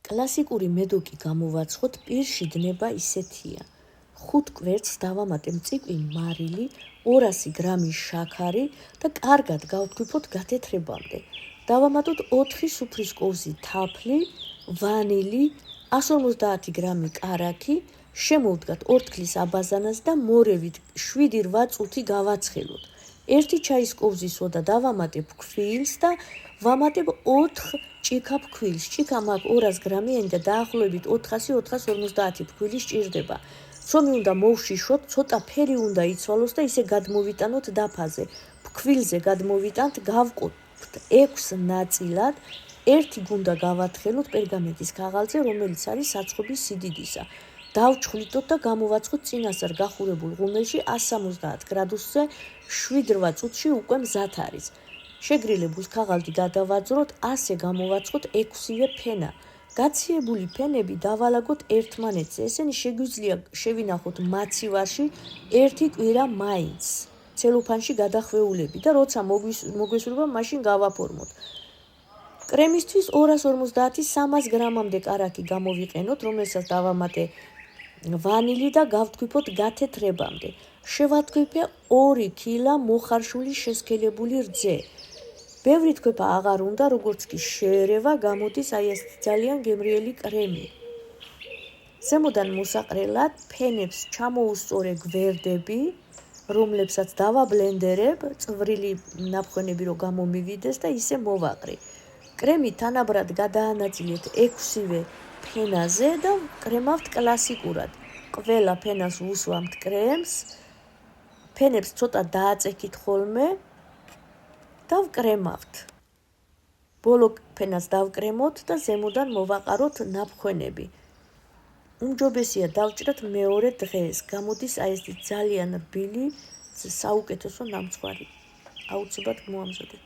კლასიკური მედოკი გამოვაცხოთ, პირში დნება ისეთია. 5 კვერცხს დავამატე მწიკვი მარილი, 200 გრამი შაქარი და კარგად გავთქვიფოთ გათეთრებამდე. დავამატოთ 4 სუფრის კოვზი თაფლი, ვანილი, 150 გრამი კარაქი, შემოვდგათ ორთქლის აბაზანას და მორევით 7-8 წუთი გავაცხელოთ. 1 ჩაის კოვზი სოდა დავამატებ ქვილს და ვამატებ 4 ჭიქა ფქვილს. ჭიქა მაგ 200 გრამიანი და დაახლოებით 400-450 ფქვილი სჭირდება. ცომი უნდა მოვშიშოთ, ცოტა ფერი უნდა იცვალოს და ისე გადმოვიტანოთ დაფაზე. ფქვილზე გადმოვიტანთ, გავყოთ 6 ნაწილად. 1 გუნდა გავათხელოთ პერგამენტის ქაღალდზე, რომელიც არის საცხობის სიდიდისა. დავჩხვლიტოთ და გამოვაცხოთ წინასწარ გახურებულ ღუმელში 170 გრადუსზე 7-8 წუთში უკვე მზად არის. შეგრილებულ ქაღალდი გადავაძროთ, ასე გამოვაცხოთ 6-ვე ფენა. გაციებული ფენები დავალაგოთ ერთმანეთზე. ესენი შეგვიძლია შევინახოთ მაცივარში 1 კვირა მაინც. ცელოფანში გადახვეულები და როცა მოგვესურვა, მაშინ გავაფორმოთ. კრემისთვის 250-300 გრამამდე კარაქი გამოვიყენოთ, რომელსაც დავამატე ვანილი და გავთქვიფოთ გათეთრებამდე. შევათქვიფე 2 კილა მოხარშული შესქელებული რძე. ბევრი თქვეფა აღარ უნდა, როგორც კი შეერევა, გამოდის აი ეს ძალიან გემრიელი კრემი. ზემოდან მოსაყრელად ფენებს ჩამოუსწორე გვერდები, რომლებსაც დავაბლენდერებ, წვრილი ნაფხონები რო გამომივიდეს და ისე მოვაყრი. კრემი თანაბრად გადაანაწილეთ 6-ვე ფენაზე და კრემავთ კლასიკურად. ყველა ფენას ვუსვამთ კრემს, ფენებს ცოტა დააწექით ხოლმე და ვკრემავთ. ბოლო ფენას დავკრემოთ და ზემოდან მოვაყაროთ ნაფხონები. უმჯობესია დავჭრათ მეორე დღეს. გამოდის აი ეს ძალიან რბილი, საუკეთესო ნამცხვარი. აუცილებლად მოამზადეთ.